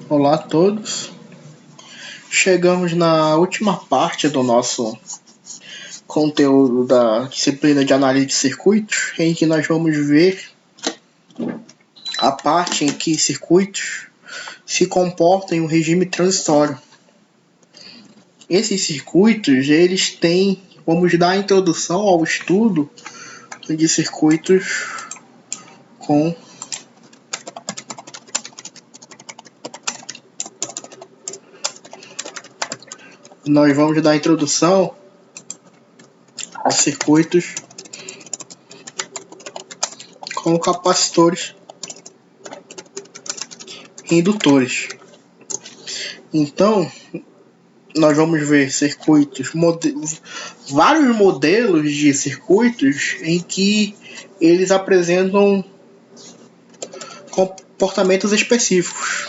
Olá a todos. Chegamos na última parte do nosso conteúdo da disciplina de análise de circuitos, em que nós vamos ver a parte em que circuitos se comportam em um regime transitório. Esses circuitos, vamos dar a introdução ao estudo de circuitos com nós vamos dar a introdução a circuitos com capacitores e indutores. Então, nós vamos ver vários modelos de circuitos em que eles apresentam comportamentos específicos.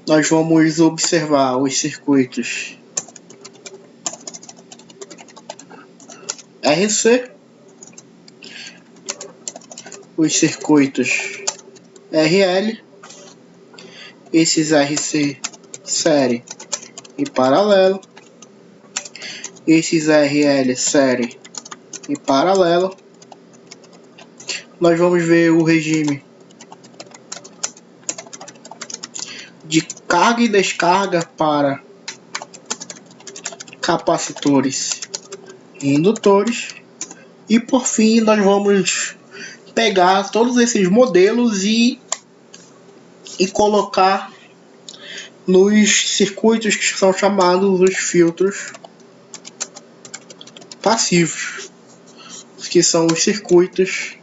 Nós vamos observar os circuitos RC, os circuitos RL, esses RC série e paralelo, esses RL série e paralelo. Nós vamos ver o regime de carga e descarga para capacitores e indutores. E por fim, nós vamos pegar todos esses modelos e colocar nos circuitos que são chamados os filtros passivos, que são os circuitos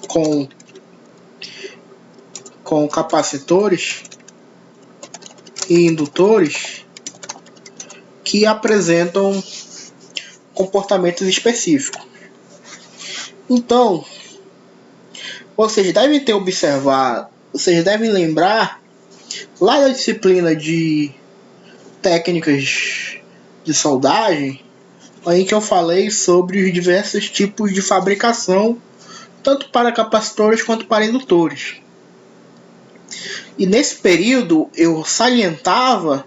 com capacitores e indutores que apresentam comportamentos específicos. Então, vocês devem lembrar lá da disciplina de técnicas de soldagem, aí que eu falei sobre os diversos tipos de fabricação, tanto para capacitores quanto para indutores. E nesse período eu salientava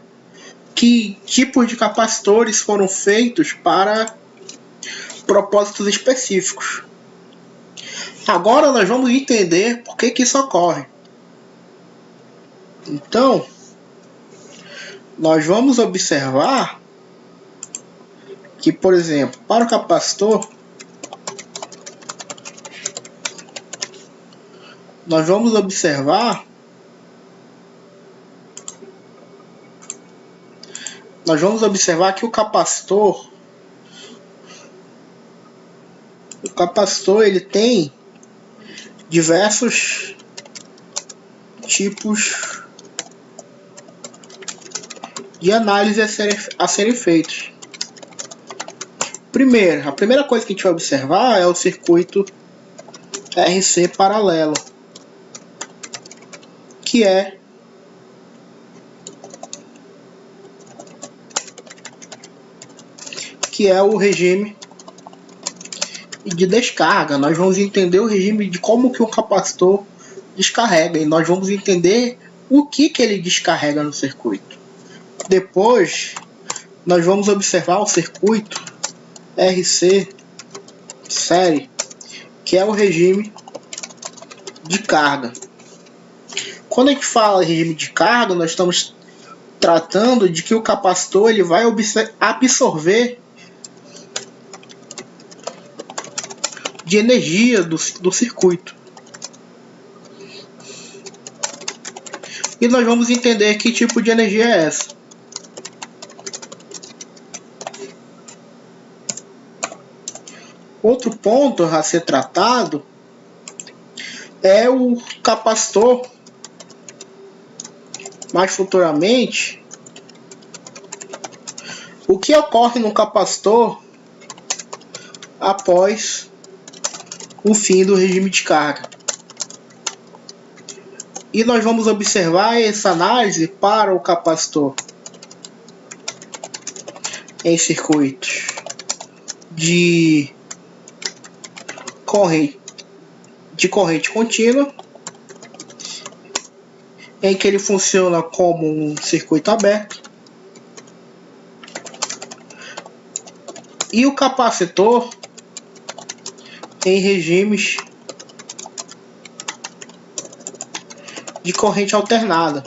que tipos de capacitores foram feitos para propósitos específicos. Agora nós vamos entender por que isso ocorre. Então, nós vamos observar que, por exemplo, para o capacitor, nós vamos observar que o capacitor ele tem diversos tipos de análise a serem feitos. A primeira coisa que a gente vai observar é o circuito RC paralelo, que é o regime de descarga. Nós vamos entender o regime de como que um capacitor descarrega e nós vamos entender o que ele descarrega no circuito. Depois, nós vamos observar o circuito RC série, que é o regime de carga. Quando a gente fala em regime de carga, nós estamos tratando de que o capacitor ele vai absorver de energia do circuito. E nós vamos entender que tipo de energia é essa. Outro ponto a ser tratado é o capacitor, mais futuramente, o que ocorre no capacitor após o fim do regime de carga. E nós vamos observar essa análise para o capacitor em circuitos de corrente contínua, em que ele funciona como um circuito aberto, e o capacitor em regimes de corrente alternada,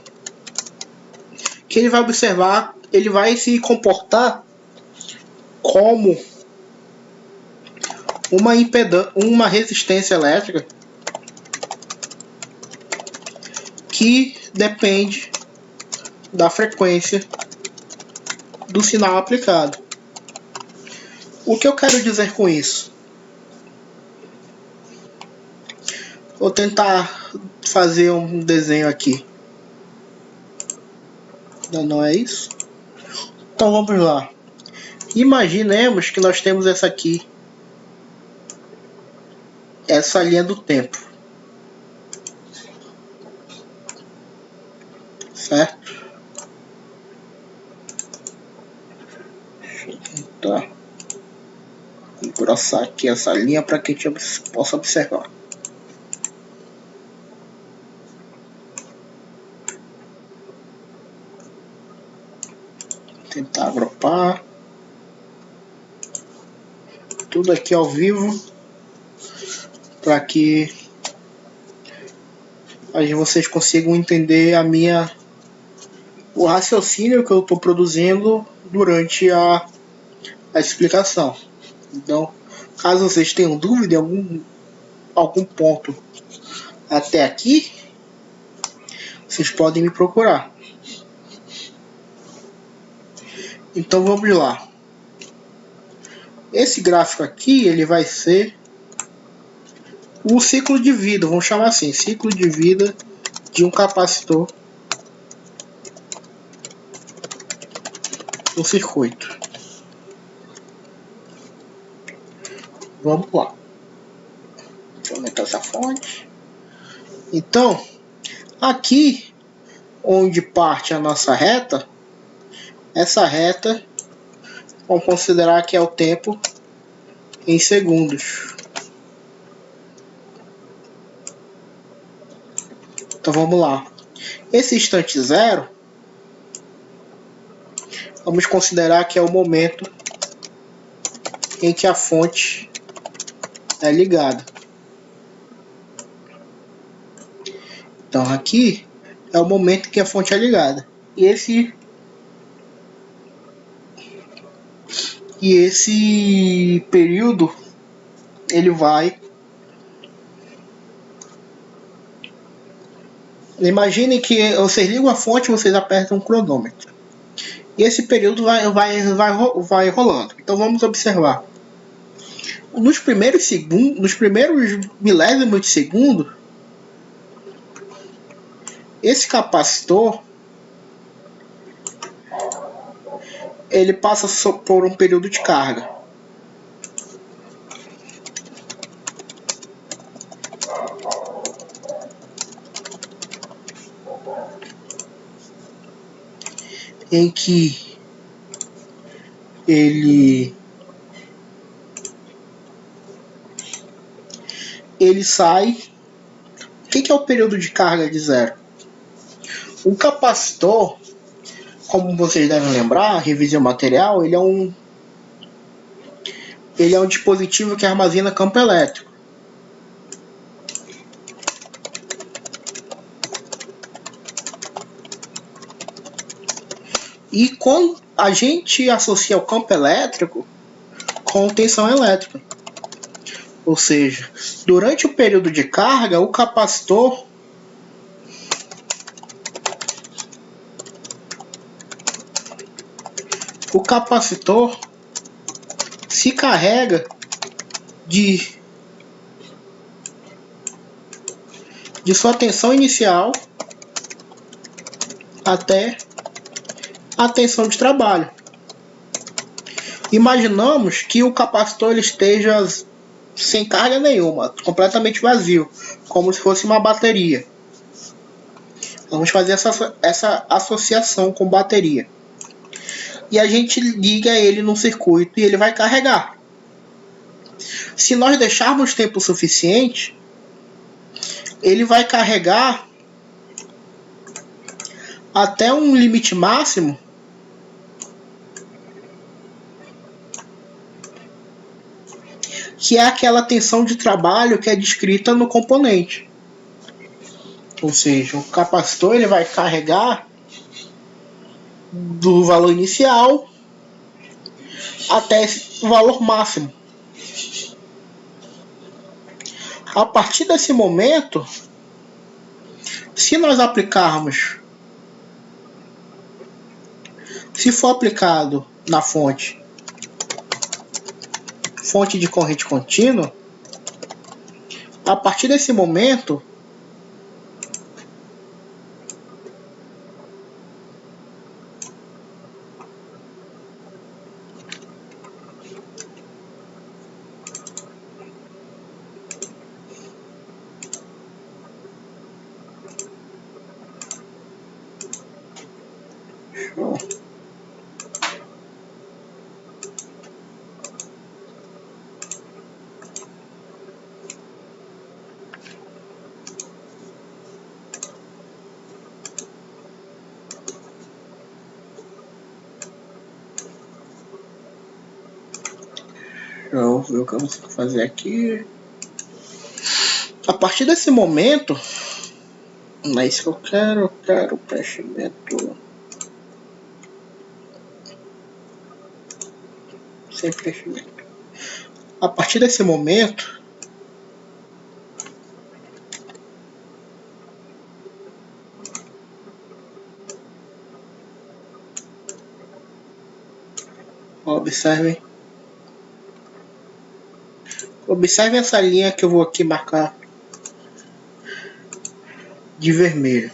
que ele vai observar, ele vai se comportar como uma resistência elétrica que depende da frequência do sinal aplicado. O que eu quero dizer com isso? Vou tentar fazer um desenho aqui. Não é isso? Então vamos lá. Imaginemos que nós temos essa aqui, essa linha do tempo, certo? Deixa eu tentar engrossar aqui essa linha para que a gente possa observar. Tentar agrupar tudo aqui ao vivo para que vocês consigam entender o raciocínio que eu estou produzindo durante a explicação. Então, caso vocês tenham dúvida em algum ponto até aqui, vocês podem me procurar. Então vamos lá. Esse gráfico aqui, ele vai ser o ciclo de vida, vamos chamar assim, ciclo de vida de um capacitor no circuito. Vamos lá. Deixa eu aumentar essa fonte. Então, aqui onde parte a nossa reta, essa reta, vamos considerar que é o tempo em segundos. Então vamos lá. Esse instante zero, vamos considerar que é o momento em que a fonte é ligada. Então aqui é o momento que a fonte é ligada. E esse período, ele vai... Imaginem que vocês ligam a fonte e vocês apertam um cronômetro. E esse período vai rolando. Então vamos observar. Nos primeiros milésimos de segundo, esse capacitor, ele passa por um período de carga. Em que ele sai. O que é o período de carga de zero? O capacitor, como vocês devem lembrar, revisão material, ele é um dispositivo que armazena campo elétrico. E quando a gente associa o campo elétrico com tensão elétrica, ou seja, durante o período de carga, o capacitor se carrega de sua tensão inicial até a tensão de trabalho. Imaginamos que o capacitor ele esteja sem carga nenhuma, completamente vazio, como se fosse uma bateria. Vamos fazer essa associação com bateria. E a gente liga ele no circuito e ele vai carregar. Se nós deixarmos tempo suficiente, ele vai carregar até um limite máximo, que é aquela tensão de trabalho que é descrita no componente. Ou seja, o capacitor ele vai carregar do valor inicial até o valor máximo. A partir desse momento, se nós aplicarmos, se for aplicado na fonte de corrente contínua, a partir desse momento, vamos ver o que eu consigo fazer aqui. A partir desse momento, não é isso que eu quero preenchimento sem preenchimento. A partir desse momento, observem essa linha que eu vou aqui marcar de vermelho.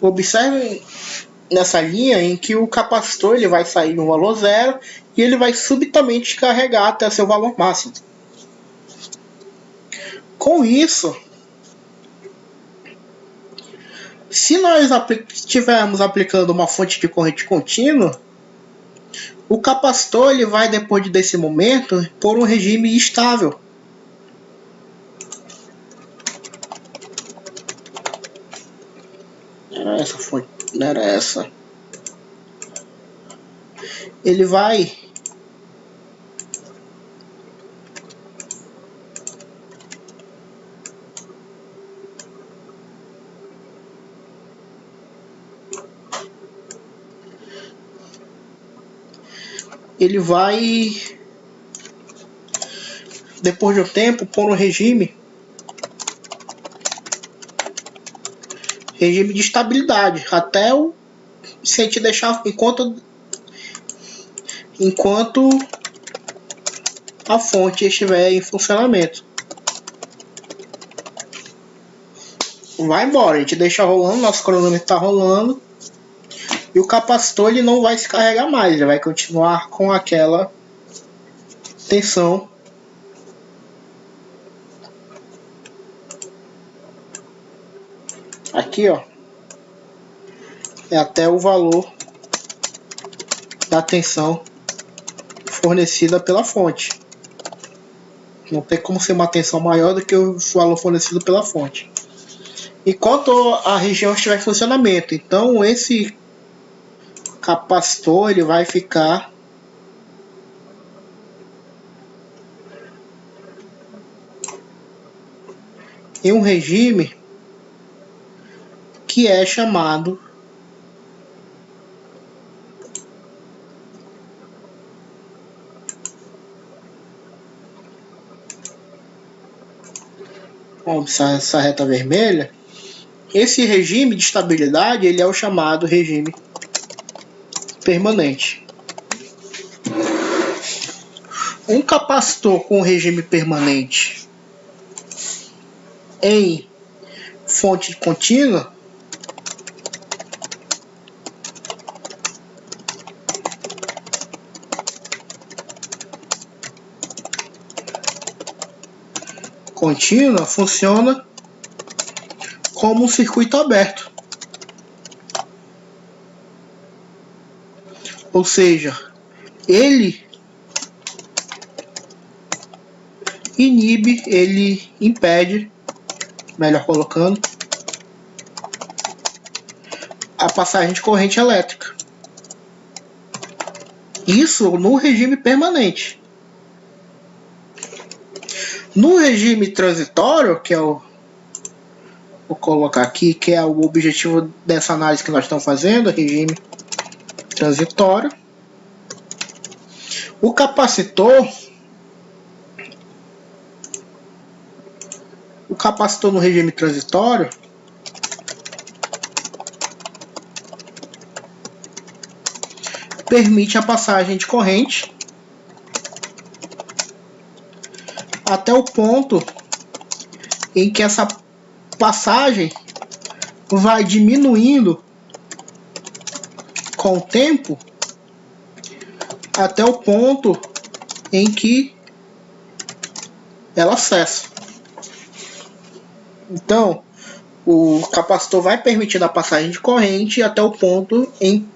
Observem nessa linha em que o capacitor ele vai sair no valor zero e ele vai subitamente carregar até seu valor máximo. Com isso, se nós estivermos aplicando uma fonte de corrente contínua, o capacitor ele vai, depois desse momento, por um regime estável. Era essa fonte, não era essa. Ele vai depois de um tempo pôr um regime de estabilidade até o se a gente deixar enquanto a fonte estiver em funcionamento. Vai embora, a gente deixa rolando, nosso cronômetro está rolando e o capacitor ele não vai se carregar mais, ele vai continuar com aquela tensão aqui, ó, é até o valor da tensão fornecida pela fonte. Não tem como ser uma tensão maior do que o valor fornecido pela fonte. Enquanto a região estiver em funcionamento, então esse capacitor ele vai ficar em um regime que é chamado essa reta vermelha. Esse regime de estabilidade ele é o chamado regime permanente. Um capacitor com regime permanente em fonte contínua contínua funciona como um circuito aberto. Ou seja, ele ele impede, melhor colocando, a passagem de corrente elétrica. Isso no regime permanente. No regime transitório, que é vou colocar aqui, que é o objetivo dessa análise que nós estamos fazendo, regime transitório, o capacitor no regime transitório permite a passagem de corrente até o ponto em que essa passagem vai diminuindo com o tempo até o ponto em que ela cessa. Então, o capacitor vai permitindo a passagem de corrente até o ponto em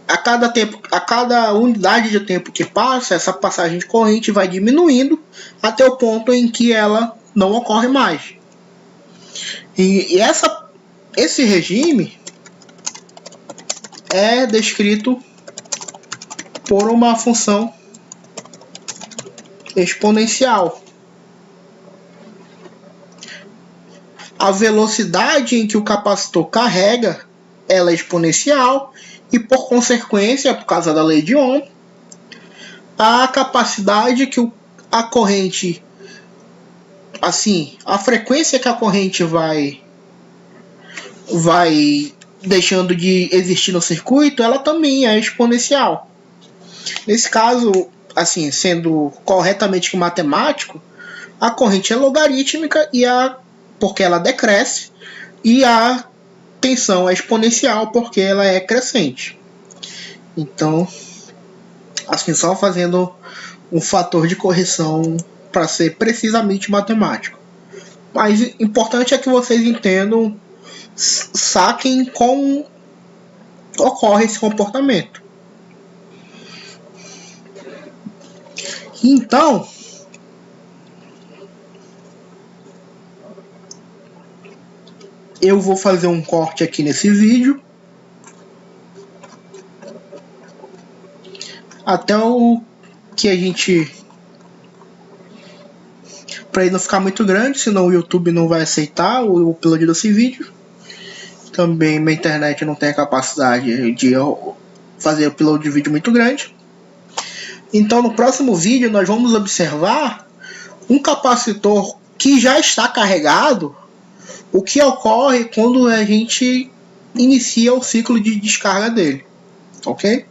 a cada unidade de tempo que passa, essa passagem de corrente vai diminuindo até o ponto em que ela não ocorre mais. E esse regime é descrito por uma função exponencial. A velocidade em que o capacitor carrega, ela é exponencial e, por consequência, por causa da lei de Ohm, a capacidade que a corrente, assim, a frequência que a corrente vai deixando de existir no circuito, ela também é exponencial. Nesse caso, assim, sendo corretamente matemático, a corrente é logarítmica porque ela decresce, e a tensão é exponencial porque ela é crescente. Então, assim, só fazendo um fator de correção para ser precisamente matemático. Mas importante é que vocês entendam, saquem como ocorre esse comportamento. Então, eu vou fazer um corte aqui nesse vídeo até o que a gente, para ele não ficar muito grande, senão o YouTube não vai aceitar o upload desse vídeo. Também minha internet não tem a capacidade de fazer upload de vídeo muito grande. Então no próximo vídeo nós vamos observar um capacitor que já está carregado, o que ocorre quando a gente inicia o ciclo de descarga dele, ok?